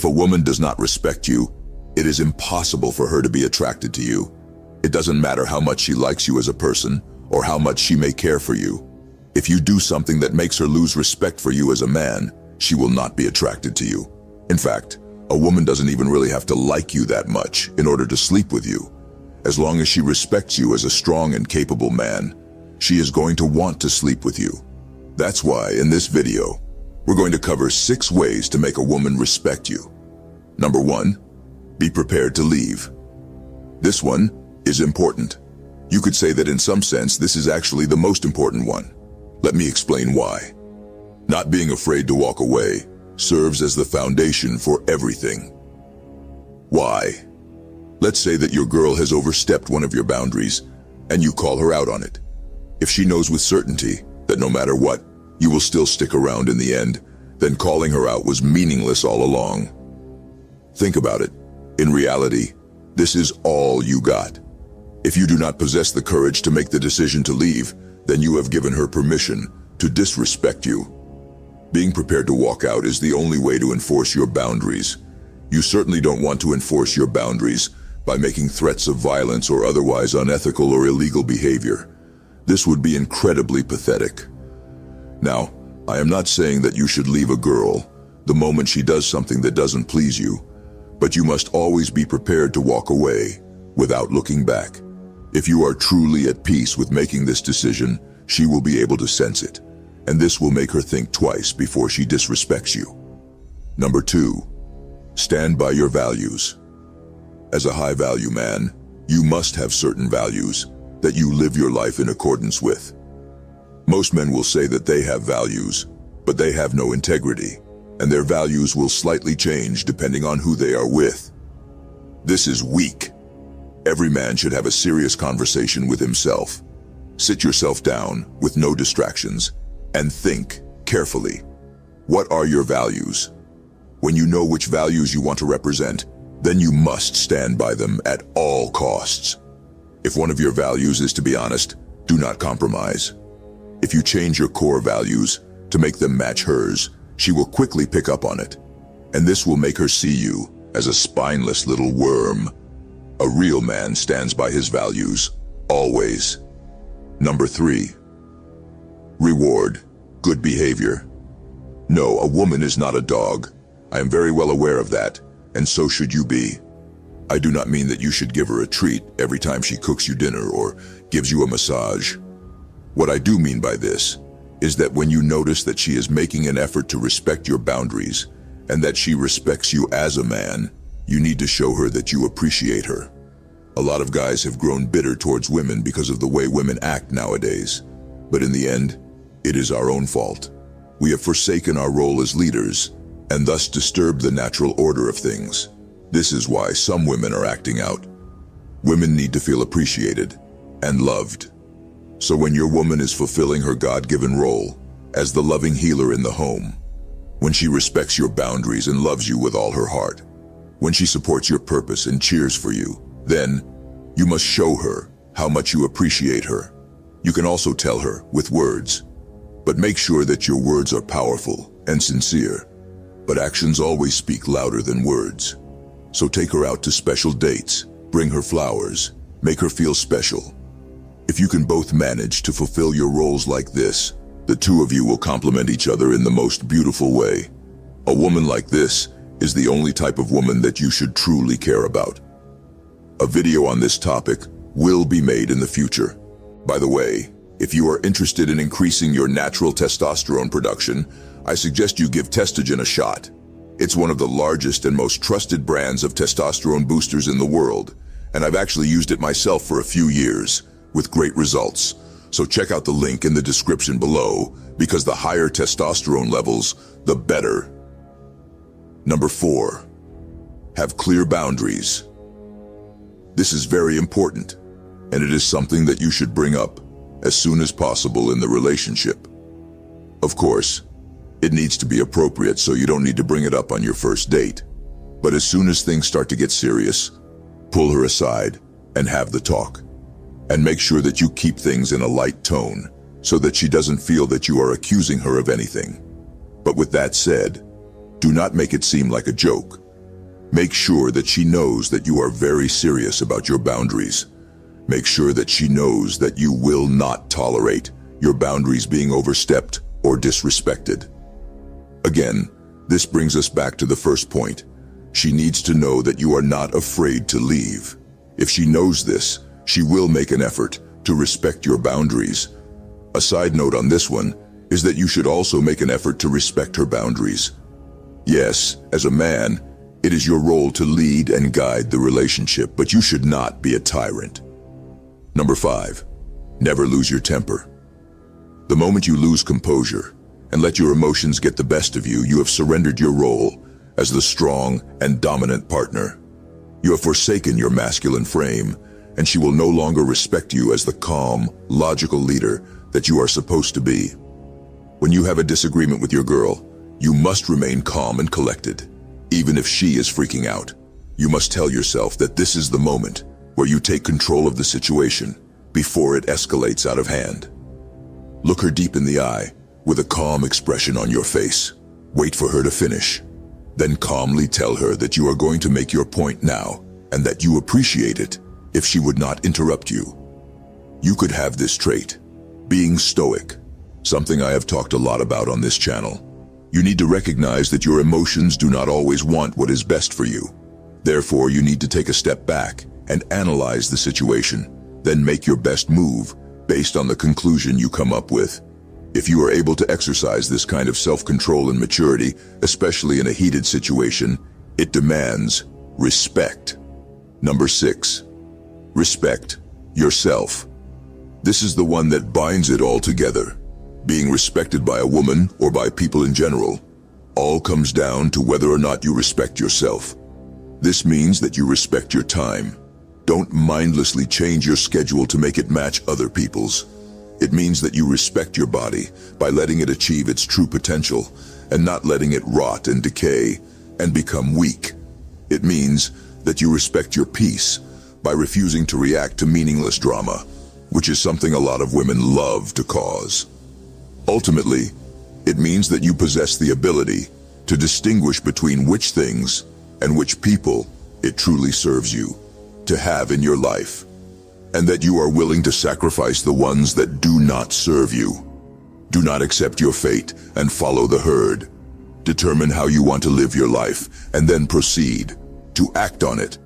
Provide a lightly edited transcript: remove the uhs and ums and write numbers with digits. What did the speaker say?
a woman does not respect you, it is impossible for her to be attracted to you. It doesn't matter how much she likes you as a person or how much she may care for you. If you do something that makes her lose respect for you as a man, she will not be attracted to you. In fact, a woman doesn't even really have to like you that much in order to sleep with you. As long as she respects you as a strong and capable man, she is going to want to sleep with you. That's why in this video, we're going to cover 6 ways to make a woman respect you. Number 1, be prepared to leave. This one is important. You could say that in some sense, this is actually the most important one. Let me explain why. Not being afraid to walk away serves as the foundation for everything. Why? Let's say that your girl has overstepped one of your boundaries and you call her out on it. If she knows with certainty that no matter what, you will still stick around in the end, then calling her out was meaningless all along. Think about it. In reality, this is all you got. If you do not possess the courage to make the decision to leave, then you have given her permission to disrespect you. Being prepared to walk out is the only way to enforce your boundaries. You certainly don't want to enforce your boundaries by making threats of violence or otherwise unethical or illegal behavior. This would be incredibly pathetic. Now, I am not saying that you should leave a girl the moment she does something that doesn't please you, but you must always be prepared to walk away without looking back. If you are truly at peace with making this decision, she will be able to sense it, and this will make her think twice before she disrespects you. Number 2, stand by your values. As a high-value man, you must have certain values that you live your life in accordance with. Most men will say that they have values, but they have no integrity, and their values will slightly change depending on who they are with. This is weak. Every man should have a serious conversation with himself. Sit yourself down with no distractions and think carefully. What are your values? When you know which values you want to represent, then you must stand by them at all costs. If one of your values is to be honest, do not compromise. If you change your core values to make them match hers, she will quickly pick up on it, and this will make her see you as a spineless little worm. A real man stands by his values, always. Number 3, reward good behavior. No, a woman is not a dog. I am very well aware of that, and so should you be. I do not mean that you should give her a treat every time she cooks you dinner or gives you a massage. What I do mean by this is that when you notice that she is making an effort to respect your boundaries and that she respects you as a man, you need to show her that you appreciate her. A lot of guys have grown bitter towards women because of the way women act nowadays. But in the end, it is our own fault. We have forsaken our role as leaders and thus disturbed the natural order of things. This is why some women are acting out. Women need to feel appreciated and loved. So when your woman is fulfilling her God-given role as the loving healer in the home, when she respects your boundaries and loves you with all her heart, when she supports your purpose and cheers for you, then you must show her how much you appreciate her. You can also tell her with words, but make sure that your words are powerful and sincere. But actions always speak louder than words. So take her out to special dates, bring her flowers, make her feel special. If you can both manage to fulfill your roles like this, the two of you will complement each other in the most beautiful way. A woman like this is the only type of woman that you should truly care about. A video on this topic will be made in the future. By the way, if you are interested in increasing your natural testosterone production, I suggest you give Testogen a shot. It's one of the largest and most trusted brands of testosterone boosters in the world, and I've actually used it myself for a few years, with great results. So check out the link in the description below, because the higher testosterone levels, the better. Number 4, have clear boundaries. This is very important, and it is something that you should bring up as soon as possible in the relationship. Of course, it needs to be appropriate, so you don't need to bring it up on your first date. But as soon as things start to get serious, pull her aside and have the talk. And make sure that you keep things in a light tone so that she doesn't feel that you are accusing her of anything. But with that said, do not make it seem like a joke. Make sure that she knows that you are very serious about your boundaries. Make sure that she knows that you will not tolerate your boundaries being overstepped or disrespected. Again, this brings us back to the first point. She needs to know that you are not afraid to leave. If she knows this, she will make an effort to respect your boundaries. A side note on this one is that you should also make an effort to respect her boundaries. Yes, as a man, it is your role to lead and guide the relationship, but you should not be a tyrant. Number 5, never lose your temper. The moment you lose composure and let your emotions get the best of you, you have surrendered your role as the strong and dominant partner. You have forsaken your masculine frame, and she will no longer respect you as the calm, logical leader that you are supposed to be. When you have a disagreement with your girl, you must remain calm and collected. Even if she is freaking out, you must tell yourself that this is the moment where you take control of the situation before it escalates out of hand. Look her deep in the eye with a calm expression on your face. Wait for her to finish. Then calmly tell her that you are going to make your point now and that you appreciate it if she would not interrupt you. You could have this trait, being stoic, something I have talked a lot about on this channel. You need to recognize that your emotions do not always want what is best for you. Therefore, you need to take a step back and analyze the situation, then make your best move based on the conclusion you come up with. If you are able to exercise this kind of self-control and maturity, especially in a heated situation, it demands respect. Number 6, respect yourself. This is the one that binds it all together. Being respected by a woman or by people in general, all comes down to whether or not you respect yourself. This means that you respect your time. Don't mindlessly change your schedule to make it match other people's. It means that you respect your body by letting it achieve its true potential and not letting it rot and decay and become weak. It means that you respect your peace by refusing to react to meaningless drama, which is something a lot of women love to cause. Ultimately, it means that you possess the ability to distinguish between which things and which people it truly serves you to have in your life, and that you are willing to sacrifice the ones that do not serve you. Do not accept your fate and follow the herd. Determine how you want to live your life and then proceed to act on it